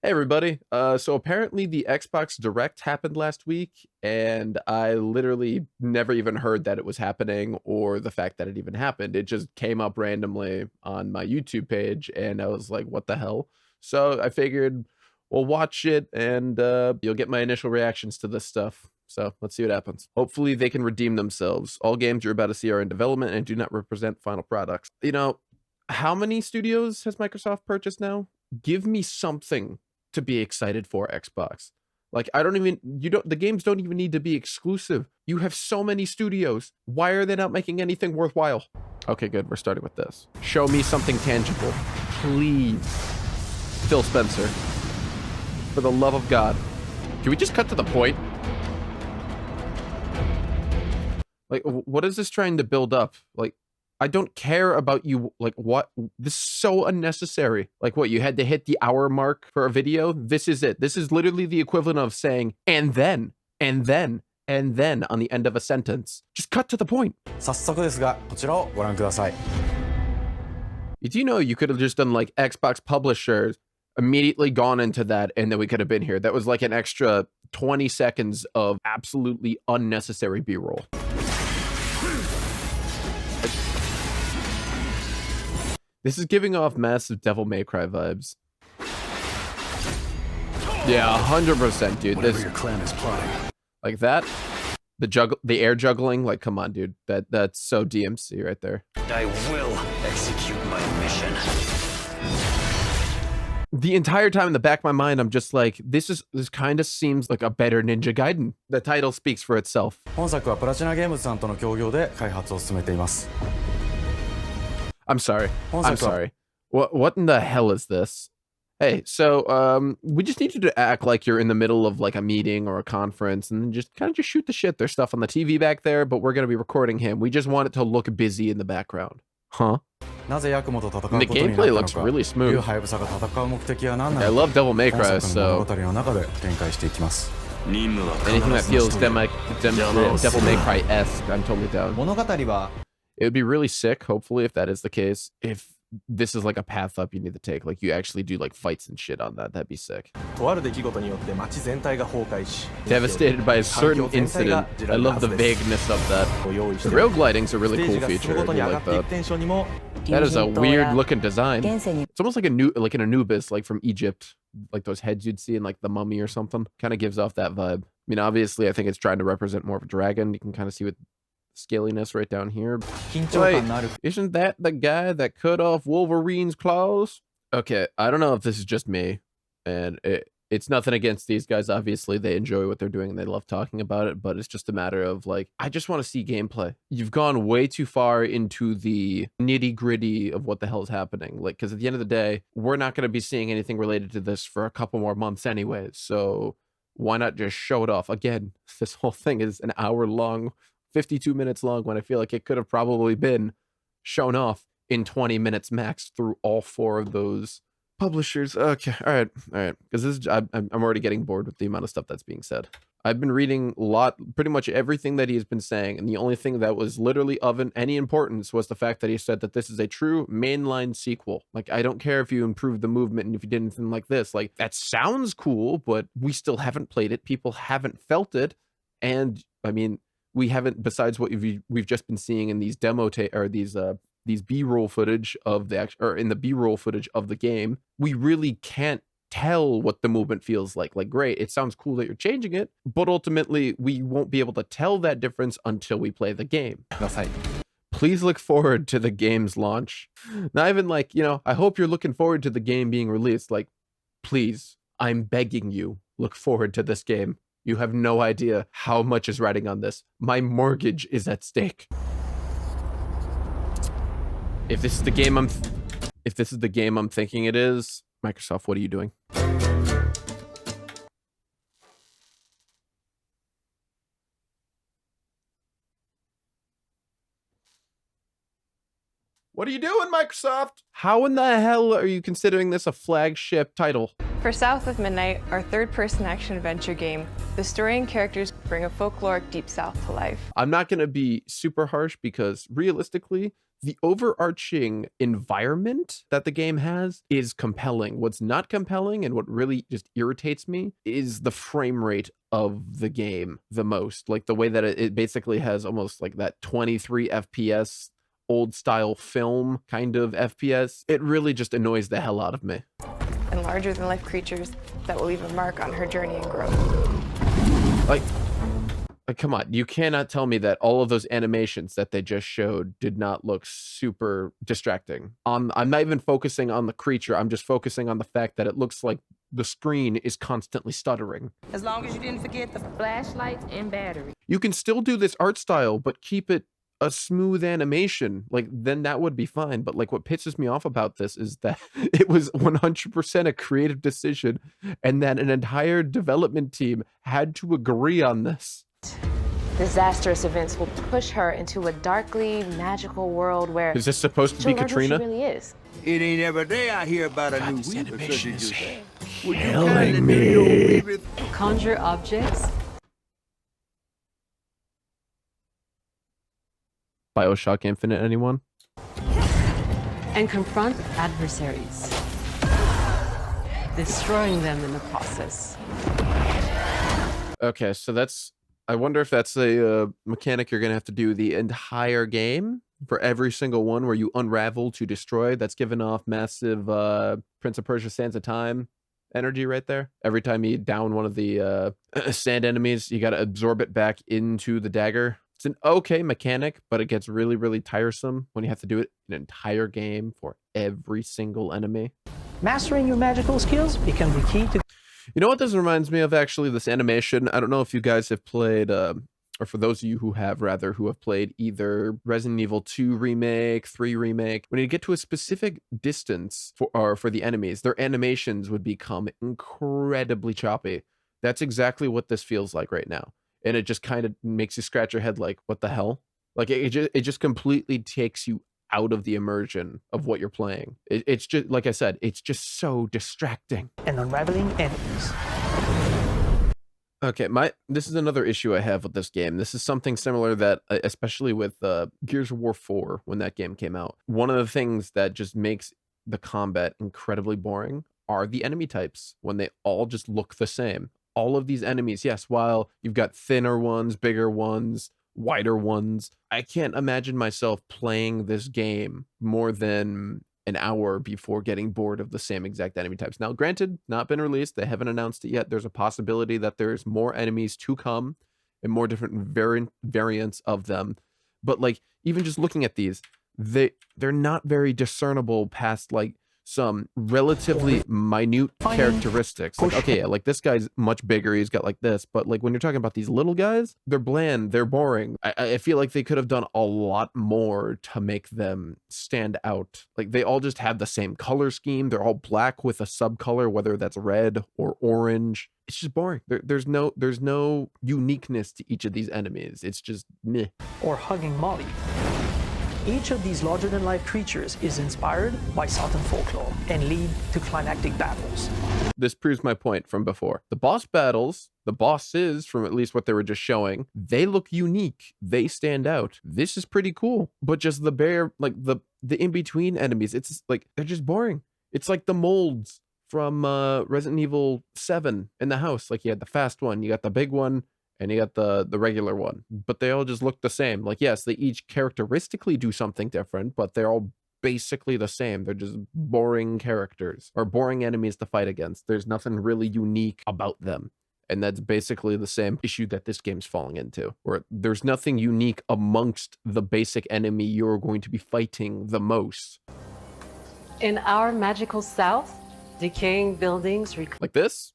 Hey everybody. So apparently the Xbox Direct happened last week, and I literally never even heard that it was happening or the fact that it even happened. It just came up randomly on my YouTube page, and I was like, what the hell? So I figured we'll watch it and you'll get my initial reactions to this stuff. So let's see what happens. Hopefully they can redeem themselves. All games you're about to see are in development and do not represent final products. How many studios has Microsoft purchased now? Give me something to be excited for, Xbox. Like, the games don't even need to be exclusive. You have so many studios. Why are they not making anything worthwhile? Okay, good. We're starting with this. Show me something tangible. Please. Phil Spencer. For the love of God. Can we just cut to the point? Like, what is this trying to build up? Like, I don't care about you. Like, what? This is so unnecessary. Like, what? You had to hit the hour mark for a video? This is it. This is literally the equivalent of saying, and then, and then, and then on the end of a sentence. Just cut to the point. 早速ですが、こちらをご覧ください。Do you know you could have just done like Xbox publishers, immediately gone into that, and then we could have been here? That was like an extra 20 seconds of absolutely unnecessary B-roll. This is giving off massive Devil May Cry vibes. Yeah, 100%, dude. Whatever your clan is plotting. Like that, the air juggling. Like, come on, dude. That's so DMC right there. I will execute my mission. The entire time in the back of my mind, I'm just like, this kind of seems like a better Ninja Gaiden. The title speaks for itself. 本作はプラチナゲームズさんとの協業で開発を進めています。I'm sorry. I'm sorry. What in the hell is this? Hey, so we just need you to act like you're in the middle of like a meeting or a conference and then just kind of just shoot the shit. There's stuff on the TV back there, but we're going to be recording him. We just want it to look busy in the background. Huh? And the gameplay looks really smooth. I love Devil May Cry, so anything that feels Devil May Cry-esque, I'm totally down. It would be really sick, hopefully, if that is the case, if this is like a path up you need to take. Like, you actually do like fights and shit on that. That'd be sick. Devastated by a certain incident. I love the vagueness of that. The rail gliding's a really cool feature. I do like that. That is a weird looking design. It's almost like like an Anubis, like from Egypt. Like those heads you'd see in like The Mummy or something. Kind of gives off that vibe. I mean, obviously, I think it's trying to represent more of a dragon. You can kind of see what scaliness right down here. Wait, isn't that the guy that cut off Wolverine's claws? Okay, I don't know if this is just me, and it's nothing against these guys. Obviously, they enjoy what they're doing and they love talking about it, but it's just a matter of like, I just want to see gameplay. You've gone way too far into the nitty gritty of what the hell is happening. Like, because at the end of the day, we're not going to be seeing anything related to this for a couple more months anyways. So why not just show it off? Again, this whole thing is an hour long, 52 minutes long, when I feel like it could have probably been shown off in 20 minutes max through all four of those publishers. Okay, all right, because I'm already getting bored with the amount of stuff that's being said. I've been reading pretty much everything that he has been saying, and the only thing that was literally of any importance was the fact that he said that this is a true mainline sequel. Like, I don't care if you improved the movement and if you did anything like this. Like, that sounds cool, but we still haven't played it. People haven't felt it, and I mean, we haven't, besides what we've just been seeing in these these B-roll footage of in the B-roll footage of the game, we really can't tell what the movement feels like. Like, great, it sounds cool that you're changing it, but ultimately we won't be able to tell that difference until we play the game. Please look forward to the game's launch. Not even like, I hope you're looking forward to the game being released. Like, please, I'm begging you, look forward to this game. You have no idea how much is riding on this. My mortgage is at stake. If this is the game I'm thinking it is, Microsoft, what are you doing? What are you doing, Microsoft? How in the hell are you considering this a flagship title? For South of Midnight, our third-person action-adventure game, the story and characters bring a folkloric Deep South to life. I'm not going to be super harsh because realistically, the overarching environment that the game has is compelling. What's not compelling and what really just irritates me is the frame rate of the game the most. Like the way that it basically has almost like that 23 FPS old style film kind of FPS. It really just annoys the hell out of me. And larger than life creatures that will leave a mark on her journey and growth. Like, come on, you cannot tell me that all of those animations that they just showed did not look super distracting. I'm not even focusing on the creature, I'm just focusing on the fact that it looks like the screen is constantly stuttering. As long as you didn't forget the flashlights and battery. You can still do this art style, but keep it a smooth animation. Like, then that would be fine. But like, what pisses me off about this is that it was 100% a creative decision and that an entire development team had to agree on this. Disastrous events will push her into a darkly magical world where Is this supposed to be Katrina? She really is. It ain't every day I hear about a new animation is killing me. Conjure objects. BioShock Infinite, anyone? And confront adversaries, destroying them in the process. Okay, so that's... I wonder if that's a mechanic you're going to have to do the entire game for every single one where you unravel to destroy. That's giving off massive Prince of Persia Sands of Time energy right there. Every time you down one of the sand enemies, you got to absorb it back into the dagger. It's an okay mechanic, but it gets really, really tiresome when you have to do it an entire game for every single enemy. Mastering your magical skills become the key to... You know what this reminds me of, actually, this animation? I don't know if you guys have played, or for those of you who have, rather, who have played either Resident Evil 2 Remake, 3 Remake. When you get to a specific distance for the enemies, their animations would become incredibly choppy. That's exactly what this feels like right now. And it just kind of makes you scratch your head like, what the hell? Like, it just completely takes you out of the immersion of what you're playing. It's just, like I said, it's just so distracting. And unraveling enemies. Okay, this is another issue I have with this game. This is something similar that, especially with Gears of War 4, when that game came out. One of the things that just makes the combat incredibly boring are the enemy types, when they all just look the same. All of these enemies, yes, while you've got thinner ones, bigger ones, wider ones, I can't imagine myself playing this game more than an hour before getting bored of the same exact enemy types. Now, granted, not been released. They haven't announced it yet. There's a possibility that there's more enemies to come and more different variants of them. But like, even just looking at these, they're not very discernible past like some relatively minute characteristics. Like, okay, yeah, like this guy's much bigger, he's got like this, but like when you're talking about these little guys, they're bland, they're boring. I feel like they could have done a lot more to make them stand out. Like they all just have the same color scheme, they're all black with a subcolor, whether that's red or orange. It's just boring. There's no uniqueness to each of these enemies. It's just meh. Or hugging Molly. Each of these larger-than-life creatures is inspired by Southern folklore and lead to climactic battles. This proves my point from before. The boss battles, the bosses, from at least what they were just showing, they look unique. They stand out. This is pretty cool. But just the the in-between enemies, it's like, they're just boring. It's like the molds from Resident Evil 7 in the house. Like you had the fast one, you got the big one, and you got the regular one, but they all just look the same. Like, yes, they each characteristically do something different, but they're all basically the same. They're just boring characters or boring enemies to fight against. There's nothing really unique about them. And that's basically the same issue that this game's falling into, where there's nothing unique amongst the basic enemy you're going to be fighting the most. In our magical south, decaying buildings... Like this?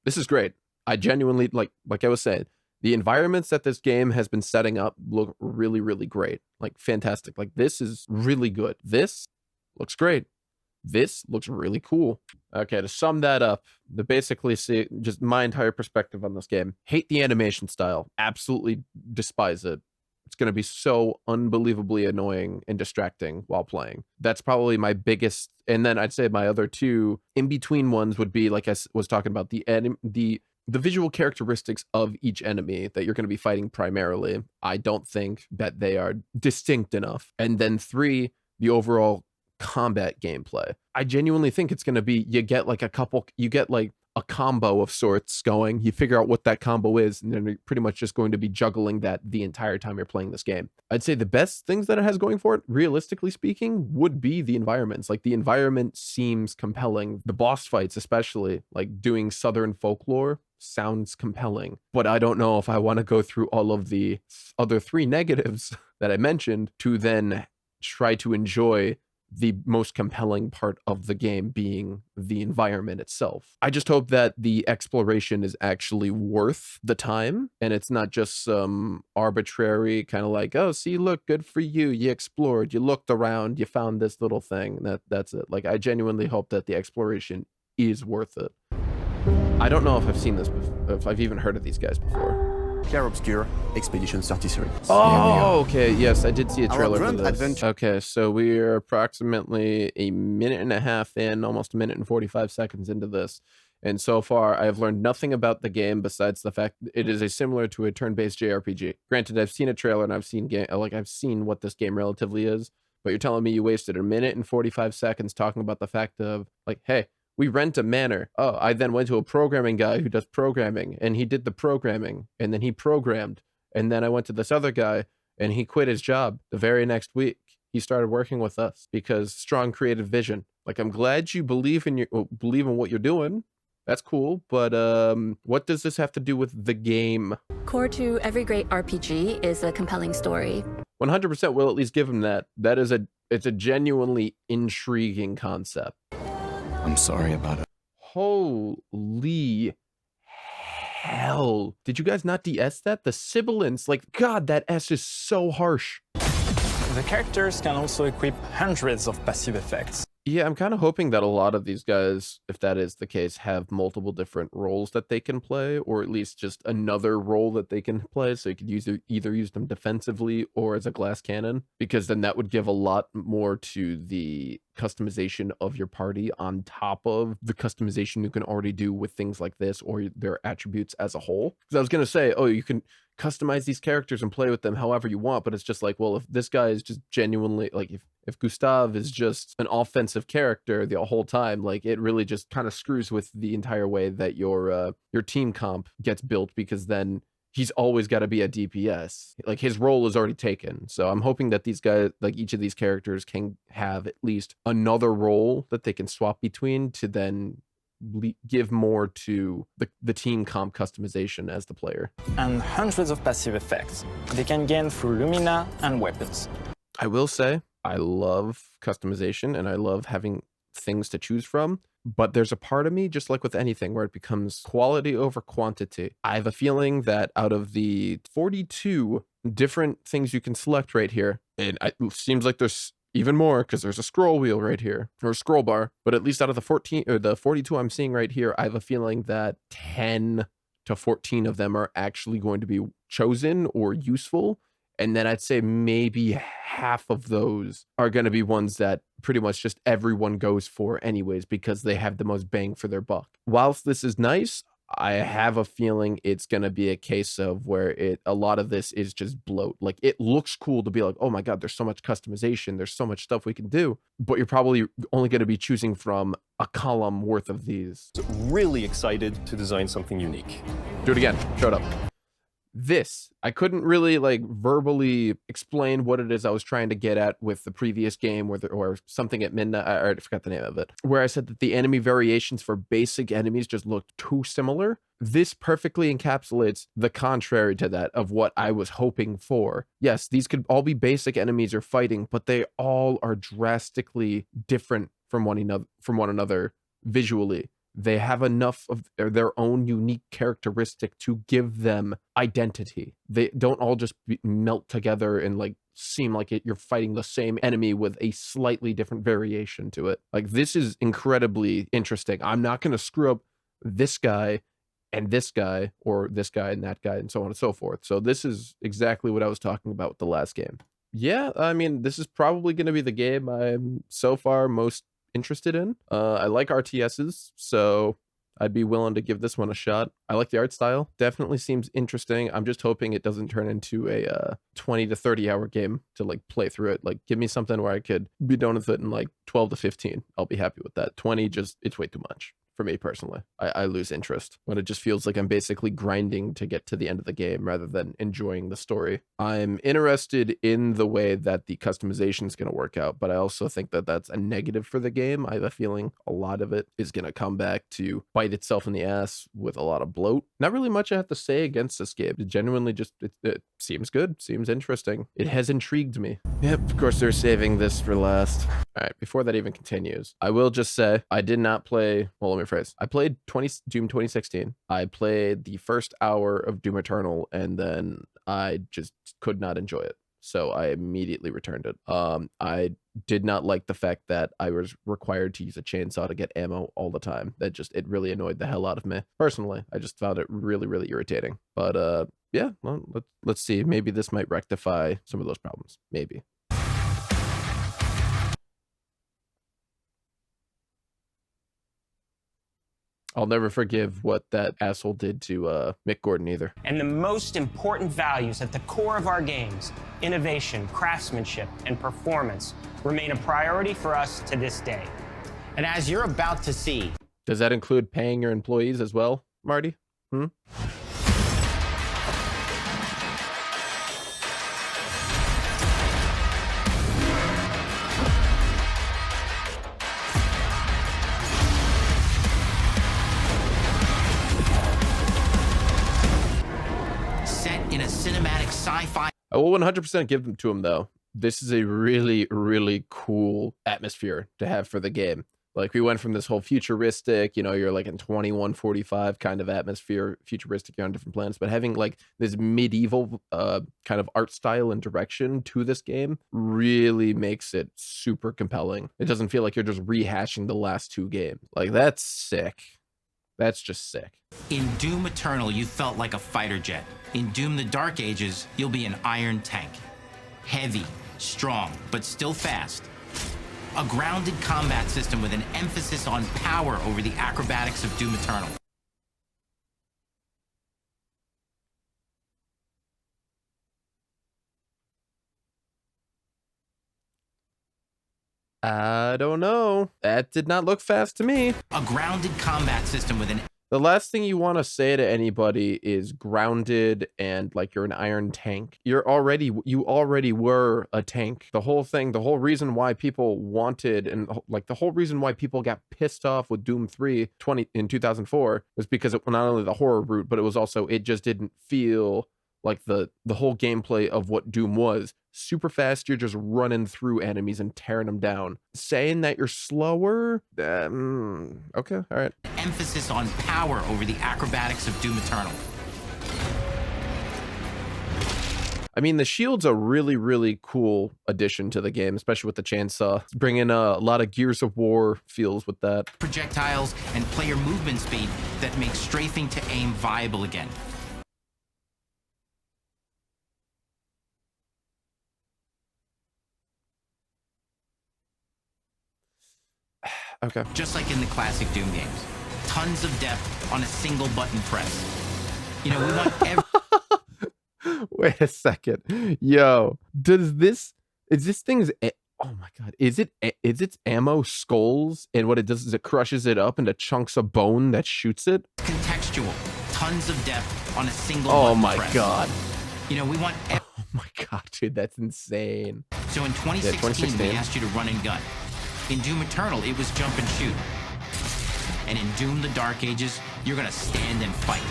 This is great. I genuinely, like I was saying, the environments that this game has been setting up look really, really great. Like, fantastic. Like, this is really good. This looks great. This looks really cool. Okay, to sum that up, to basically see just my entire perspective on this game. Hate the animation style. Absolutely despise it. It's going to be so unbelievably annoying and distracting while playing. That's probably my biggest, and then I'd say my other two in-between ones would be, like I was talking about, the the visual characteristics of each enemy that you're going to be fighting primarily, I don't think that they are distinct enough. And then 3, the overall combat gameplay. I genuinely think it's going to be, you get like a combo of sorts going, you figure out what that combo is, and then you're pretty much just going to be juggling that the entire time you're playing this game. I'd say the best things that it has going for it, realistically speaking, would be the environments. Like, the environment seems compelling. The boss fights, especially, like doing Southern folklore, sounds compelling. But I don't know if I want to go through all of the other 3 negatives that I mentioned to then try to enjoy the most compelling part of the game being the environment itself. I just hope that the exploration is actually worth the time, and it's not just some arbitrary kind of like, oh, see, look, good for you, you explored, you looked around, you found this little thing, that's it. Like, I genuinely hope that the exploration is worth it. I don't know if I've seen this before, if I've even heard of these guys before. Clair Obscur Expedition 33. Oh, okay. Yes, I did see a trailer for this. Okay, so we're approximately a minute and a half in, almost a minute and 45 seconds into this. And so far, I've learned nothing about the game besides the fact it is similar to a turn-based JRPG. Granted, I've seen a trailer and I've seen what this game relatively is, but you're telling me you wasted a minute and 45 seconds talking about the fact of, like, hey, we rent a manor. Oh, I then went to a programming guy who does programming, and he did the programming, and then he programmed. And then I went to this other guy, and he quit his job the very next week. He started working with us because strong creative vision. Like, I'm glad you believe in what you're doing. That's cool, but what does this have to do with the game? Core to every great RPG is a compelling story. 100% will at least give him that. It's a genuinely intriguing concept. I'm sorry about it. Holy hell. Did you guys not de-S that? The sibilance, like, God, that S is so harsh. The characters can also equip hundreds of passive effects. Yeah, I'm kind of hoping that a lot of these guys, if that is the case, have multiple different roles that they can play, or at least just another role that they can play, so you could either use them defensively or as a glass cannon, because then that would give a lot more to the customization of your party on top of the customization you can already do with things like this or their attributes as a whole. Because I was going to say, oh, you can customize these characters and play with them however you want, but it's just like, well, if this guy is just genuinely, like, if Gustav is just an offensive character the whole time, like, it really just kind of screws with the entire way that your team comp gets built, because then he's always got to be a DPS. Like, his role is already taken. So I'm hoping that these guys, like, each of these characters can have at least another role that they can swap between to then give more to the team comp customization as the player. And hundreds of passive effects. They can gain through Lumina and weapons. I will say, I love customization and I love having things to choose from, but there's a part of me, just like with anything, where it becomes quality over quantity. I have a feeling that out of the 42 different things you can select right here, and it seems like there's even more because there's a scroll wheel right here, or a scroll bar, but at least out of the 42 I'm seeing right here, I have a feeling that 10 to 14 of them are actually going to be chosen or useful. And then I'd say maybe half of those are going to be ones that pretty much just everyone goes for anyways, because they have the most bang for their buck. Whilst this is nice, I have a feeling it's going to be a case of where a lot of this is just bloat. Like, it looks cool to be like, oh my God, there's so much customization. There's so much stuff we can do, but you're probably only going to be choosing from a column worth of these. Really excited to design something unique. Do it again. Shut up. This, I couldn't really like verbally explain what it is I was trying to get at with the previous game or something at midnight. I already forgot the name of it, where I said that the enemy variations for basic enemies just looked too similar. This perfectly encapsulates the contrary to that of what I was hoping for. Yes, these could all be basic enemies you're fighting, but they all are drastically different from one another visually. They have enough of their own unique characteristic to give them identity. They don't all just melt together and like seem like you're fighting the same enemy with a slightly different variation to it. Like, this is incredibly interesting. I'm not going to screw up this guy and this guy, or this guy and that guy, and so on and so forth. So this is exactly what I was talking about with the last game. Yeah, I mean, this is probably going to be the game I'm so far most interested in. I like RTSs, so I'd be willing to give this one a shot. I like the art style. Definitely seems interesting. I'm just hoping it doesn't turn into a 20 to 30 hour game to like play through it. Like give me something where I could be done with it in like 12 to 15. I'll be happy with that. 20, just it's way too much. For me personally, I lose interest when it just feels like I'm basically grinding to get to the end of the game rather than enjoying the story. I'm interested in the way that the customization is going to work out, but I also think that that's a negative for the game. I have a feeling a lot of it is going to come back to bite itself in the ass with a lot of bloat. Not really much I have to say against this game. It genuinely just, it seems good, seems interesting. It has intrigued me. Yep, of course they're saving this for last. All right, before that even continues, I will just say I did not play, well, let me rephrase. I played Doom 2016. I played the first hour of Doom Eternal, and then I just could not enjoy it. So I immediately returned it. I did not like the fact that I was required to use a chainsaw to get ammo all the time. It really annoyed the hell out of me. Personally, I just found it really, really irritating. But yeah, well, let's see. Maybe this might rectify some of those problems. Maybe. I'll never forgive what that asshole did to Mick Gordon either. And the most important values at the core of our games, innovation, craftsmanship, and performance, remain a priority for us to this day. And as you're about to see... Does that include paying your employees as well, Marty? Sci-fi. I will 100% give them to him though. This is a really, really cool atmosphere to have for the game. Like we went from this whole futuristic, you know, you're like in 2145 kind of atmosphere, futuristic, you're on different planets, but having like this medieval kind of art style and direction to this game really makes it super compelling. It doesn't feel like you're just rehashing the last two games. Like that's sick. That's just sick. In Doom Eternal, you felt like a fighter jet. In Doom the Dark Ages, you'll be an iron tank. Heavy, strong, but still fast. A grounded combat system with an emphasis on power over the acrobatics of Doom Eternal. I don't know. That did not look fast to me. A grounded combat system with an... The last thing you want to say to anybody is grounded and like you're an iron tank. You already were a tank. The whole thing, the whole reason why people wanted and like the whole reason why people got pissed off with Doom 3 in 2004 was because it was not only the horror route, but it was also, it just didn't feel like the whole gameplay of what Doom was. Super fast, you're just running through enemies and tearing them down. Saying that you're slower? Okay, all right. Emphasis on power over the acrobatics of Doom Eternal. I mean, the shield's a really, really cool addition to the game, especially with the chainsaw. It's bringing a lot of Gears of War feels with that. Projectiles and player movement speed that make strafing to aim viable again. Okay. Just like in the classic Doom games. Tons of depth on a single button press. You know, we want every... Wait a second. Yo, is this thing's... Oh my God. Is its ammo skulls? And what it does is it crushes it up into chunks of bone that shoots it? Contextual. Tons of depth on a single button press. Oh my God. You know, we want... Oh my God, dude, that's insane. So in 2016, we asked you to run and gun. In Doom Eternal, it was jump and shoot. And in Doom the Dark Ages, you're gonna stand and fight.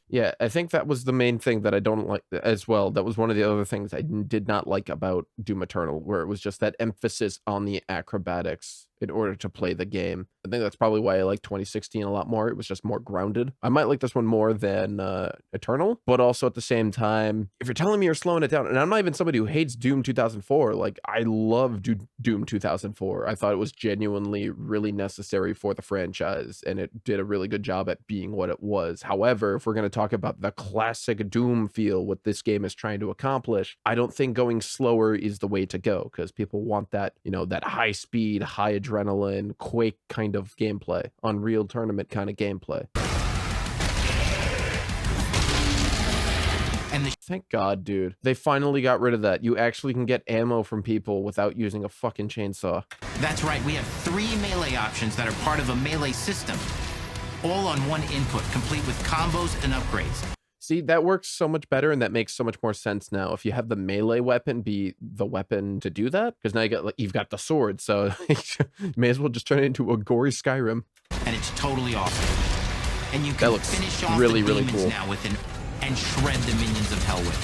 Yeah, I think that was the main thing that I don't like as well. That was one of the other things I did not like about Doom Eternal, where it was just that emphasis on the acrobatics in order to play the game. I think that's probably why I like 2016 a lot more. It was just more grounded. I might like this one more than Eternal, but also at the same time, if you're telling me you're slowing it down, and I'm not even somebody who hates Doom 2004, like I love Doom 2004. I thought it was genuinely really necessary for the franchise, and it did a really good job at being what it was. However, if we're going to talk about the classic Doom feel, what this game is trying to accomplish, I don't think going slower is the way to go, because people want that, you know, that high speed, high adrenaline adrenaline, Quake kind of gameplay, Unreal Tournament kind of gameplay. And thank God, dude. They finally got rid of that. You actually can get ammo from people without using a fucking chainsaw. That's right, we have 3 melee options that are part of a melee system, all on one input, complete with combos and upgrades. See, that works so much better, and that makes so much more sense now. If you have the melee weapon be the weapon to do that, because now you've got the sword, so you may as well just turn it into a gory Skyrim. And it's totally awesome. And you can finish off really, the really demons cool. now with and shred the minions of hell with.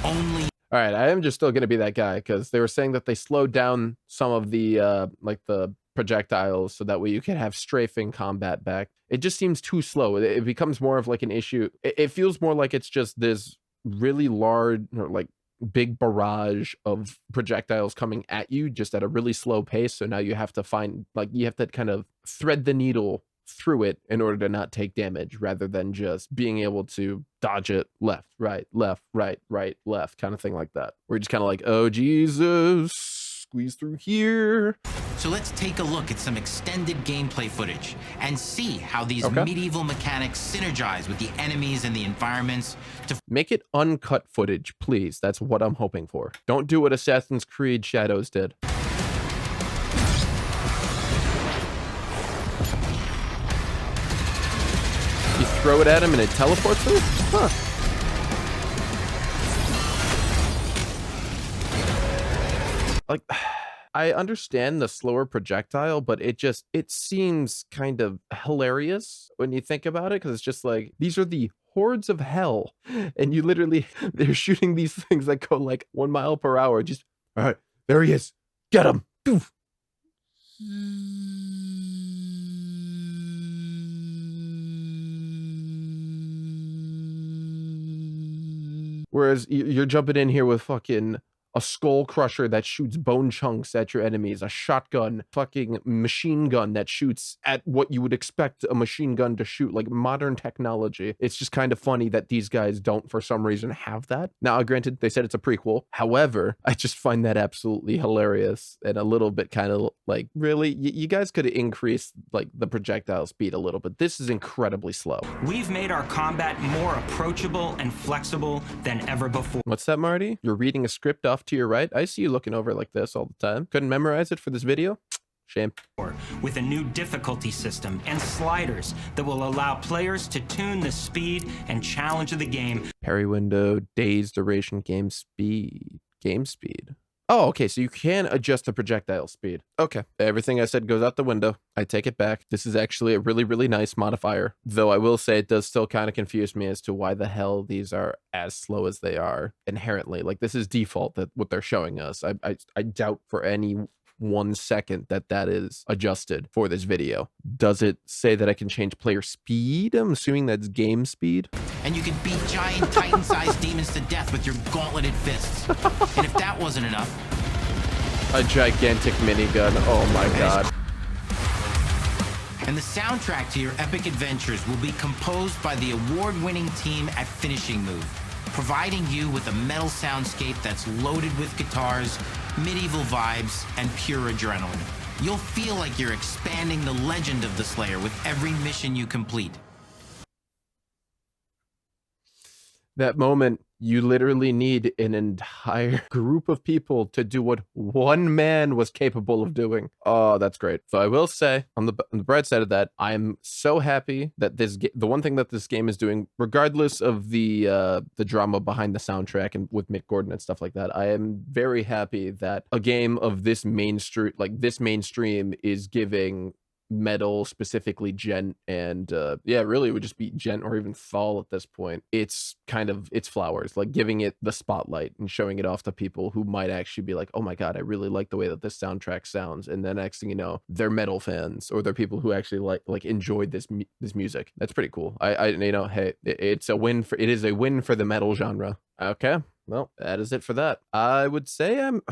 Only. All right, I am just still going to be that guy, because they were saying that they slowed down some of the like the projectiles so that way you can have strafing combat back. It just seems too slow. It becomes more of like an issue. It feels more like it's just this really large, or like big barrage of projectiles coming at you just at a really slow pace. So now you have to find, like, you have to kind of thread the needle through it in order to not take damage, rather than just being able to dodge it left, right, left kind of thing like that. We're just kind of like, oh Jesus, squeeze through here. So let's take a look at some extended gameplay footage and see how these medieval mechanics synergize with the enemies and the environments to make it uncut footage, please. That's what I'm hoping for. Don't do what Assassin's Creed Shadows did. You throw it at him and it teleports him? Huh. Like, I understand the slower projectile, but it seems kind of hilarious when you think about it, because it's just like, these are the hordes of hell, and you literally, they're shooting these things that go like 1 mile per hour. Just, all right, there he is. Get him. Poof. Whereas you're jumping in here with fucking a skull crusher that shoots bone chunks at your enemies, a shotgun, fucking machine gun that shoots at what you would expect a machine gun to shoot, like modern technology. It's just kind of funny that these guys don't, for some reason, have that. Now, granted, they said it's a prequel. However, I just find that absolutely hilarious and a little bit kind of like, really? You guys could have increased like the projectile speed a little bit. This is incredibly slow. We've made our combat more approachable and flexible than ever before. What's that, Marty? You're reading a script off to your right? I see you looking over like this all the time. Couldn't memorize it for this video? Shame. With a new difficulty system and sliders that will allow players to tune the speed and challenge of the game. Parry window, days, duration, game speed. Game speed. Oh, okay, so you can adjust the projectile speed. Okay, everything I said goes out the window. I take it back. This is actually a really, really nice modifier. Though I will say it does still kind of confuse me as to why the hell these are as slow as they are inherently. Like, this is default, that what they're showing us. I doubt for any 1 second that is adjusted for this video. Does it say that I can change player speed? I'm assuming that's game speed. And you can beat giant Titan-sized demons to death with your gauntleted fists. And if that wasn't enough, a gigantic minigun. Oh my god. And the soundtrack to your epic adventures will be composed by the award-winning team at Finishing Move, providing you with a metal soundscape that's loaded with guitars, medieval vibes, and pure adrenaline. You'll feel like you're expanding the legend of the Slayer with every mission you complete. That moment, you literally need an entire group of people to do what one man was capable of doing. Oh, that's great. So I will say, on the bright side of that, I'm so happy that the one thing that this game is doing, regardless of the drama behind the soundtrack and with Mick Gordon and stuff like that, I am very happy that a game of this mainstream is giving metal, specifically Gent, and yeah, really it would just be Gent or even Thal at this point. It's flowers, like giving it the spotlight and showing it off to people who might actually be like, oh my god, I really like the way that this soundtrack sounds, and then next thing you know, they're metal fans, or they're people who actually like enjoyed this music. That's pretty cool. I you know, hey, it is a win for the metal genre. Okay, well, that is it for that. I would say I'm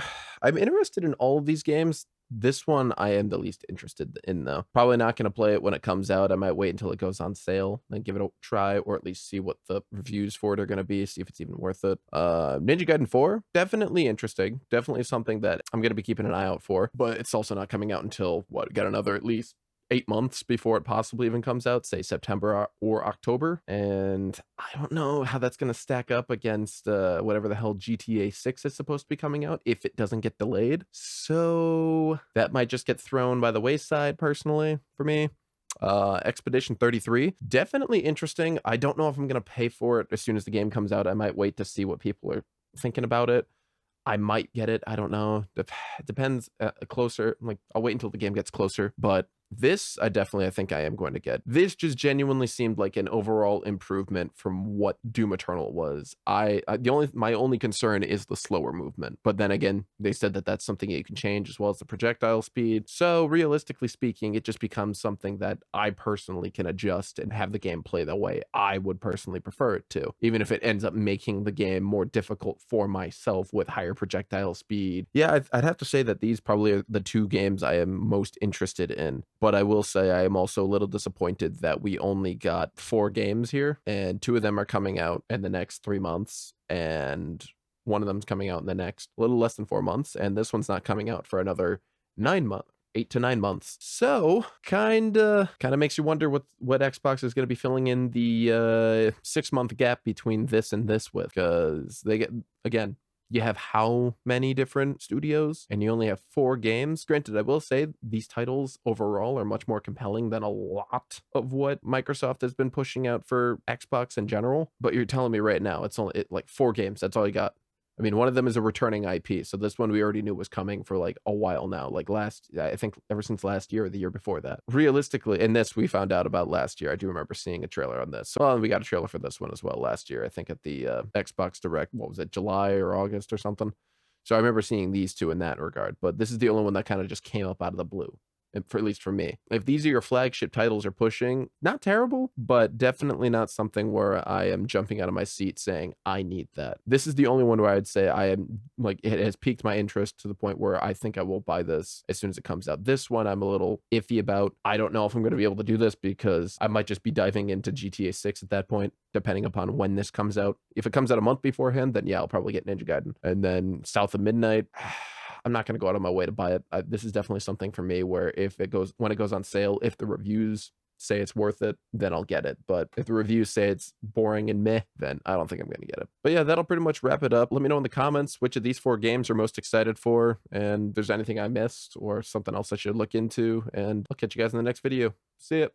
interested in all of these games, This one I am the least interested in, though. Probably not going to play it when it comes out. I might wait until it goes on sale, then give it a try, or at least see what the reviews for it are going to be, see if it's even worth it. Ninja Gaiden 4, definitely interesting. Definitely something that I'm going to be keeping an eye out for, but it's also not coming out until, what, got another at least 8 months before it possibly even comes out, say September or October. And I don't know how that's going to stack up against whatever the hell GTA 6 is supposed to be coming out if it doesn't get delayed. So that might just get thrown by the wayside personally for me. Expedition 33, definitely interesting. I don't know if I'm going to pay for it as soon as the game comes out. I might wait to see what people are thinking about it. I might get it. I don't know. It depends. Closer. Like, I'll wait until the game gets closer, but this, I think I am going to get. This just genuinely seemed like an overall improvement from what Doom Eternal was. My only concern is the slower movement. But then again, they said that that's something you can change, as well as the projectile speed. So realistically speaking, it just becomes something that I personally can adjust and have the game play the way I would personally prefer it to, even if it ends up making the game more difficult for myself with higher projectile speed. Yeah, I'd have to say that these probably are the two games I am most interested in. But I will say I am also a little disappointed that we only got 4 games here, and 2 of them are coming out in the next 3 months, and one of them's coming out in the next little less than 4 months, and this one's not coming out for another 9 months. 8 to 9 months. So kind of makes you wonder what Xbox is going to be filling in the 6-month gap between this and this with, because they get, again, you have how many different studios and you only have 4 games. Granted, I will say these titles overall are much more compelling than a lot of what Microsoft has been pushing out for Xbox in general. But you're telling me right now it's only like 4 games. That's all you got. I mean, one of them is a returning IP. So this one we already knew was coming for like a while now, like I think ever since last year or the year before that. Realistically, and this we found out about last year. I do remember seeing a trailer on this. Well, we got a trailer for this one as well last year, I think at the Xbox Direct. What was it, July or August or something? So I remember seeing these two in that regard. But this is the only one that kind of just came up out of the blue. For at least for me. If these are your flagship titles are pushing, not terrible, but definitely not something where I am jumping out of my seat saying, I need that. This is the only one where I'd say I am, like, it has piqued my interest to the point where I think I will buy this as soon as it comes out. This one I'm a little iffy about. I don't know if I'm going to be able to do this because I might just be diving into GTA 6 at that point, depending upon when this comes out. If it comes out a month beforehand, then yeah, I'll probably get Ninja Gaiden. And then South of Midnight, I'm not going to go out of my way to buy it. This is definitely something for me where when it goes on sale, if the reviews say it's worth it, then I'll get it. But if the reviews say it's boring and meh, then I don't think I'm going to get it. But yeah, that'll pretty much wrap it up. Let me know in the comments which of these 4 games you're most excited for, and if there's anything I missed or something else I should look into, and I'll catch you guys in the next video. See ya.